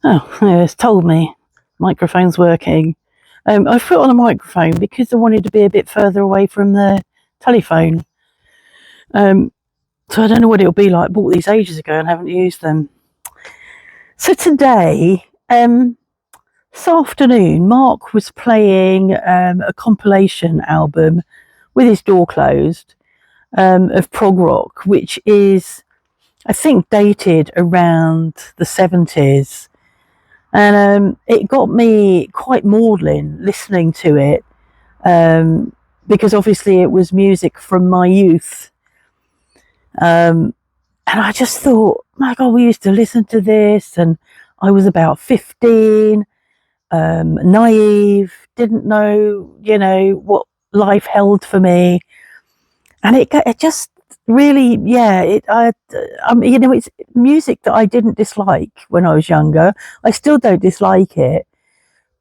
Oh, yeah, it's told me. Microphone's working. I put on a microphone because I wanted to be a bit further away from the telephone. So I don't know what it'll be like. I bought these ages ago and haven't used them. So today, this afternoon, Mark was playing a compilation album with his door closed of prog rock, which is, I think, dated around the 70s. And it got me quite maudlin listening to it, because obviously it was music from my youth. And I just thought, my God, we used to listen to this, and I was about 15, naive, didn't know, what life held for me. And it just really, it's music that I didn't dislike when I was younger. I still don't dislike it,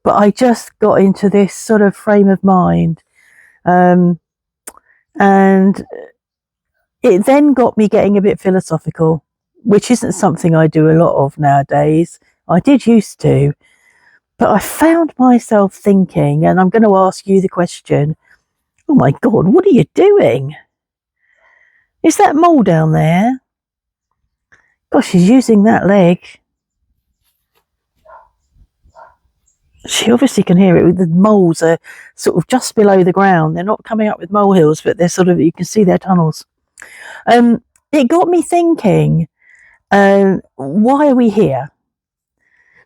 but I just got into this sort of frame of mind, and it then got me getting a bit philosophical, which isn't something I do a lot of nowadays. I did used to, but I found myself thinking, and I'm going to ask you the question, oh my God, what are you doing? Is that mole down there? Gosh, she's using that leg. She obviously can hear it. The moles are sort of just below the ground. They're not coming up with molehills, but they're sort of, you can see their tunnels. It got me thinking, why are we here?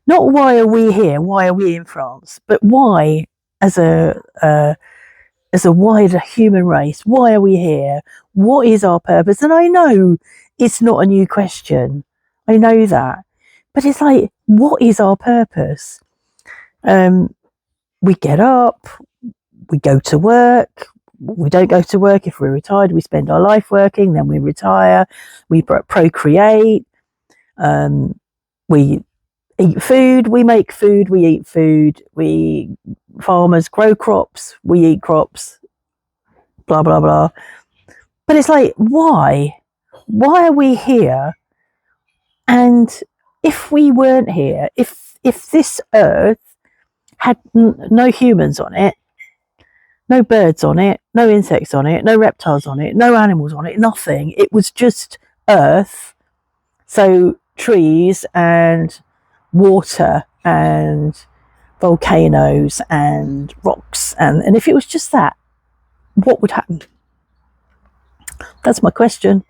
Not why are we here, why are we in France, but why, as a wider human race, why are we here? What is our purpose? And I know it's not a new question. I know that. But it's like, what is our purpose? We get up, we go to work, we don't go to work if we're retired, we spend our life working, then we retire, we procreate, we eat food, we make food, we eat food, farmers grow crops, we eat crops, blah, blah, blah. But it's like, why? Why are we here? And if we weren't here, if this earth had no humans on it, no birds on it, no insects on it, no reptiles on it, no animals on it, nothing. It was just earth. So trees and water and volcanoes and rocks. And if it was just that, what would happen? That's my question.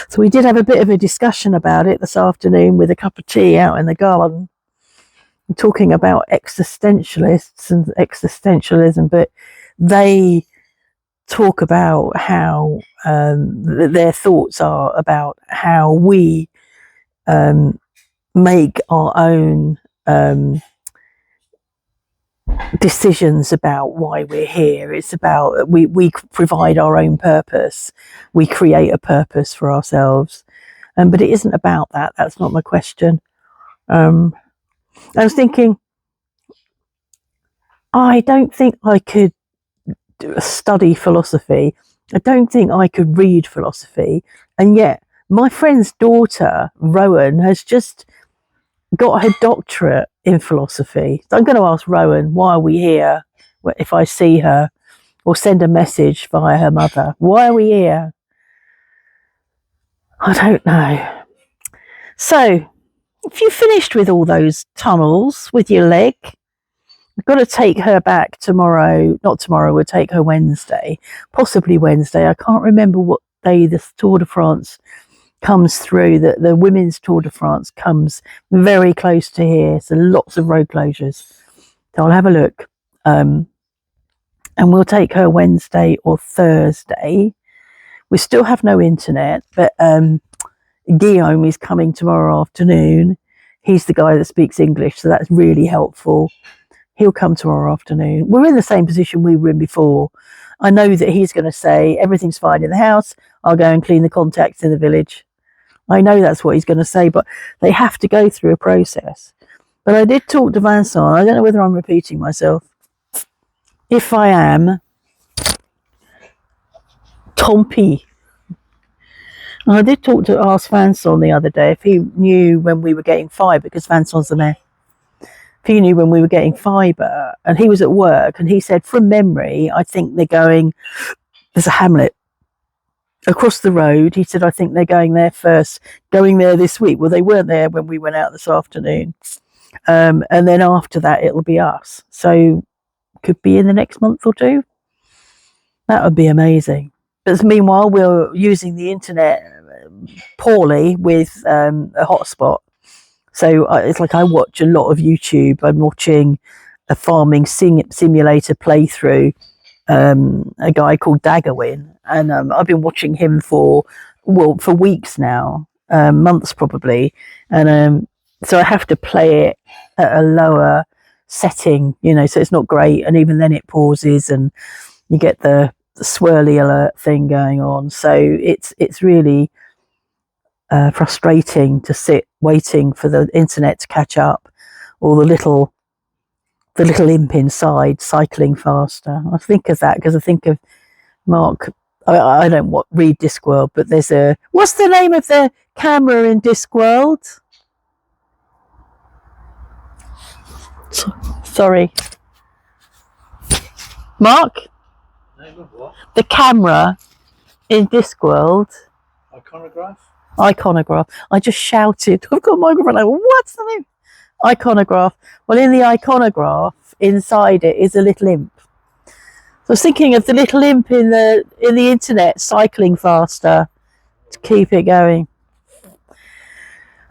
So we did have a bit of a discussion about it this afternoon with a cup of tea out in the garden, talking about existentialists and existentialism, but they talk about how their thoughts are about how we make our own decisions about why we're here. It's about we provide our own purpose. We create a purpose for ourselves. But it isn't about that. That's not my question. I was thinking, I don't think I could study philosophy. I don't think I could read philosophy. And yet my friend's daughter, Rowan, has just got her doctorate in philosophy. So I'm going to ask Rowan, why are we here? If I see her, or send a message via her mother, why are we here? I don't know. So if you finished with all those tunnels with your leg, I've got to take her back tomorrow. Not tomorrow, we'll take her Wednesday, possibly Wednesday. I can't remember what day the Tour de France comes through. The women's Tour de France comes very close to here, so lots of road closures. So I'll have a look, and we'll take her Wednesday or Thursday. We still have no internet, but Guillaume is coming tomorrow afternoon. He's the guy that speaks English, so that's really helpful. He'll come tomorrow afternoon. We're in the same position we were in before. I know that he's going to say everything's fine in the house. I'll go and clean the contacts in the village. I know that's what he's going to say, but they have to go through a process. But I did talk to Vincent. I don't know whether I'm repeating myself. If I am, tant pis. I did ask Vanson the other day if he knew when we were getting fibre, because Vanson's the mayor. If he knew when we were getting fibre, and he was at work, and he said, from memory, I think they're going, there's a hamlet across the road. He said, I think they're going there this week. Well, they weren't there when we went out this afternoon. And then after that, it'll be us. So could be in the next month or two. That would be amazing. But meanwhile, we're using the internet poorly with a hotspot. So it's like I watch a lot of YouTube. I'm watching a farming simulator playthrough, a guy called Daggerwin, and I've been watching him for weeks now, months probably, and so I have to play it at a lower setting, so it's not great, and even then it pauses and you get the swirly alert thing going on. So it's really frustrating to sit waiting for the internet to catch up, or the little imp inside cycling faster. I think of that because I think of Mark. I don't read Discworld, but there's what's the name of the camera in Discworld? Sorry, Mark. Name of what? The camera in Discworld. Iconograph. I just shouted. I've got a microphone. Like, what's the name? Iconograph. Well, in the iconograph, inside it is a little imp. So I was thinking of the little imp in the internet cycling faster to keep it going.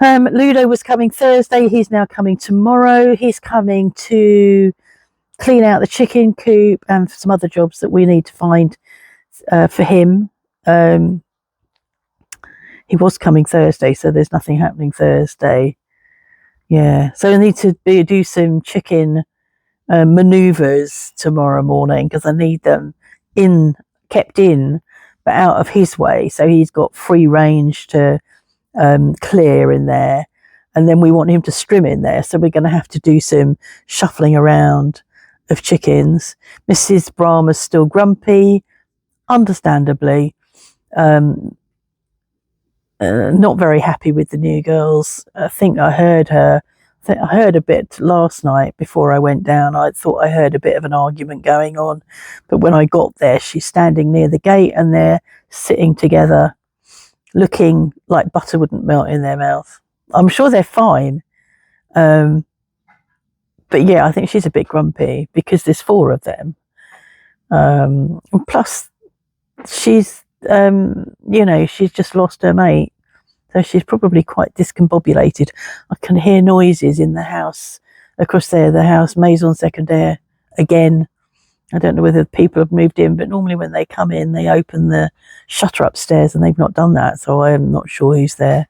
Ludo was coming Thursday. He's now coming tomorrow. He's coming to clean out the chicken coop and some other jobs that we need to find for him. He was coming Thursday, so there's nothing happening Thursday. Yeah, so I need to do some chicken manoeuvres tomorrow morning because I need them kept in, but out of his way, so he's got free range to clear in there, and then we want him to strim in there, so we're going to have to do some shuffling around of chickens. Mrs. Brahma's still grumpy, understandably. Not very happy with the new girls. I think I heard a bit last night before I went down. I thought I heard a bit of an argument going on, but when I got there, she's standing near the gate and they're sitting together, looking like butter wouldn't melt in their mouth. I'm sure they're fine, but yeah, I think she's a bit grumpy because there's 4 of them. Plus, she's she's just lost her mate, so she's probably quite discombobulated. I can hear noises in the house across there, the house Maison Secondaire again. I don't know whether people have moved in, but normally when they come in, they open the shutter upstairs, and they've not done that, so I am not sure who's there.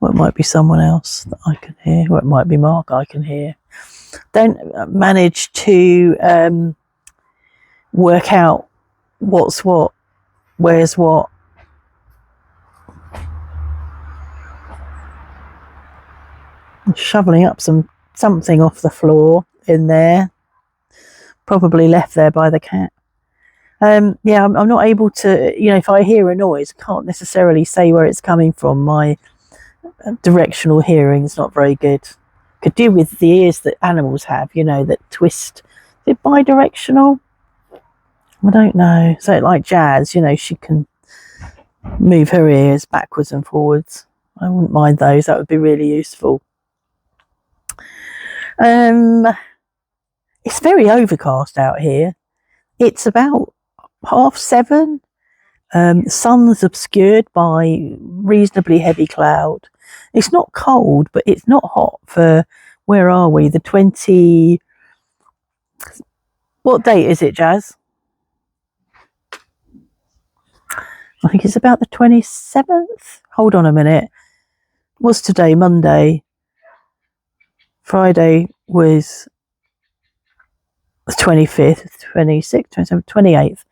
Or it might be someone else that I can hear, or it might be Mark I can hear. Don't manage to work out what's what. Where's what? I'm shoveling up something off the floor in there, probably left there by the cat. Yeah, I'm not able to, if I hear a noise, I can't necessarily say where it's coming from. My directional hearing is not very good. Could do with the ears that animals have, that twist. Is it bidirectional? I don't know. So like Jazz, she can move her ears backwards and forwards. I wouldn't mind those. That would be really useful. It's very overcast out here. It's about 7:30. The sun's obscured by reasonably heavy cloud. It's not cold, but it's not hot for, where are we? The 20... What date is it, Jazz? I think it's about the 27th. Hold on a minute. What's today? Monday. Friday was the 25th, 26th, 27th, 28th.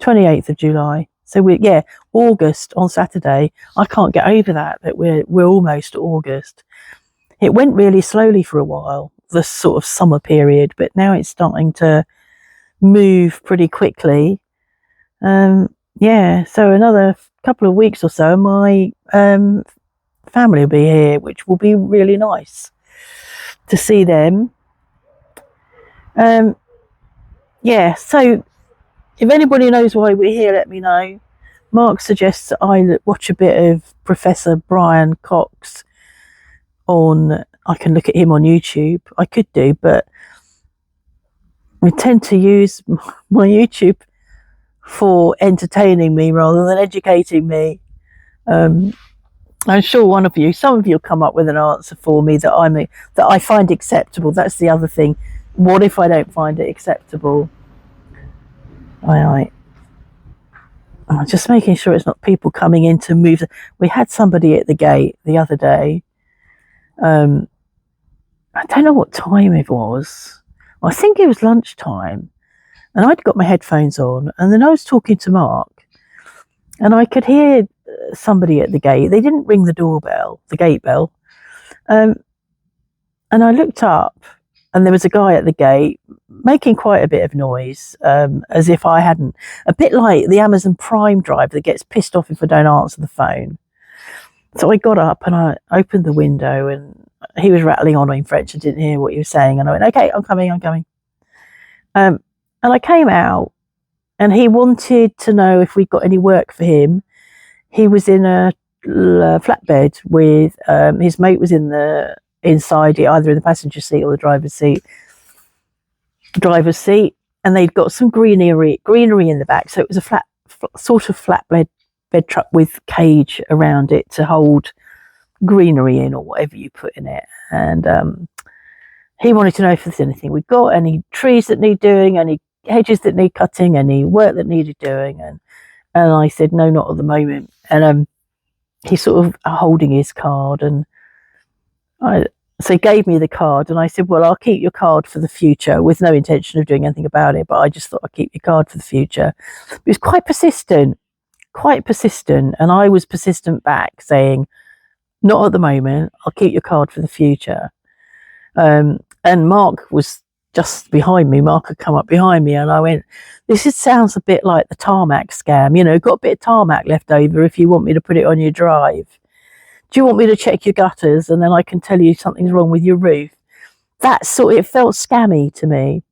28th of July. So August on Saturday. I can't get over that we're almost August. It went really slowly for a while, the sort of summer period, but now it's starting to move pretty quickly. So another couple of weeks or so, my family will be here, which will be really nice to see them. Yeah, so if anybody knows why we're here, let me know. Mark suggests that I watch a bit of Professor Brian Cox on, I can look at him on YouTube. I could do, but I tend to use my YouTube for entertaining me rather than educating me. I'm sure some of you will come up with an answer for me that I find acceptable. That's the other thing. What if I don't find it acceptable? I'm just making sure it's not people coming in to move. We had somebody at the gate the other day. I don't know what time it was. I think it was lunchtime, and I'd got my headphones on, and then I was talking to Mark, and I could hear somebody at the gate. They didn't ring the gate bell. And I looked up, and there was a guy at the gate making quite a bit of noise, as if I hadn't, a bit like the Amazon Prime driver that gets pissed off if I don't answer the phone. So I got up and I opened the window, and he was rattling on in French. I didn't hear what he was saying, and I went, okay, I'm coming. And I came out, and he wanted to know if we got any work for him. He was in a flatbed with his mate was inside it, either in the passenger seat or the driver's seat, and they'd got some greenery in the back. So it was a sort of flatbed bed truck with cage around it to hold greenery in, or whatever you put in it. And he wanted to know if there's anything we got, any trees that need doing, any hedges that need cutting, any work that needed doing. And I said, no, not at the moment. And he's sort of holding his card, and so he gave me the card, and I said, well, I'll keep your card for the future, with no intention of doing anything about it, but I just thought I'd keep your card for the future. He was quite persistent, and I was persistent back, saying, not at the moment, I'll keep your card for the future. And Mark was just behind me. Mark had come up behind me, and I went, sounds a bit like the tarmac scam, got a bit of tarmac left over if you want me to put it on your drive. Do you want me to check your gutters, and then I can tell you something's wrong with your roof? It felt scammy to me.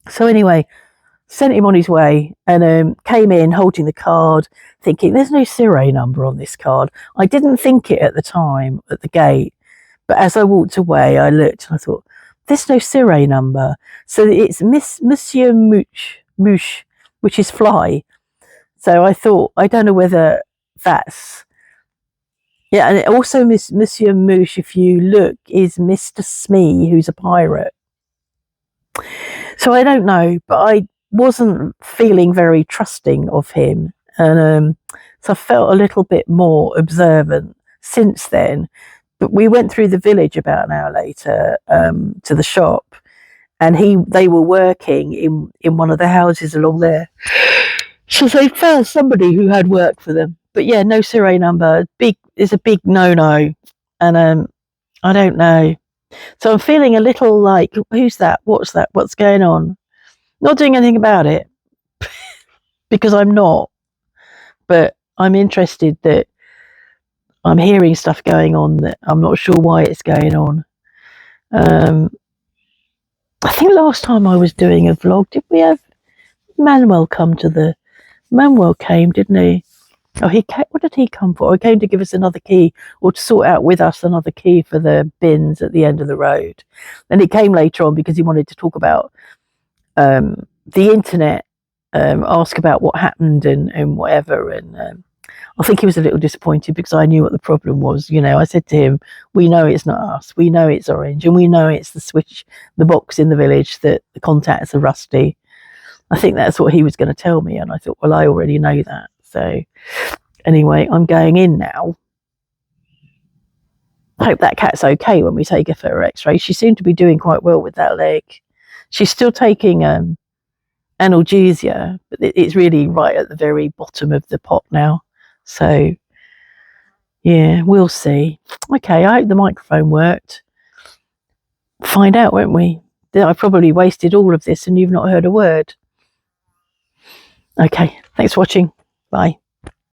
So anyway, sent him on his way, and came in holding the card, thinking there's no serial number on this card. I didn't think it at the time at the gate, but as I walked away, I looked and I thought, there's no serial number. So it's Monsieur Mouche, which is fly. So I thought, I don't know whether that's... Yeah, and also Monsieur Mouche, if you look, is Mr. Smee, who's a pirate. So I don't know, but I wasn't feeling very trusting of him. And so I felt a little bit more observant since then. But we went through the village about an hour later to the shop, and they were working in one of the houses along there. So they found somebody who had work for them. But yeah, no serial number. Is a big no-no. And I don't know. So I'm feeling a little like, who's that? What's that? What's going on? Not doing anything about it, because I'm not. But I'm interested that I'm hearing stuff going on that I'm not sure why it's going on. I think last time I was doing a vlog, did we have Manuel come to Manuel came, didn't he? Oh, what did he come for? He came to give us another key, or to sort out with us another key for the bins at the end of the road. Then he came later on because he wanted to talk about the internet, ask about what happened and whatever. And I think he was a little disappointed because I knew what the problem was. I said to him, we know it's not us. We know it's Orange, and we know it's the box in the village that the contacts are rusty. I think that's what he was going to tell me. And I thought, well, I already know that. So anyway, I'm going in now. I hope that cat's okay when we take her for her x-ray. She seemed to be doing quite well with that leg. She's still taking analgesia, but it's really right at the very bottom of the pot now. So yeah, we'll see. Okay, I hope the microphone worked. Find out, won't we? I probably wasted all of this and you've not heard a word. Okay, thanks for watching. Bye.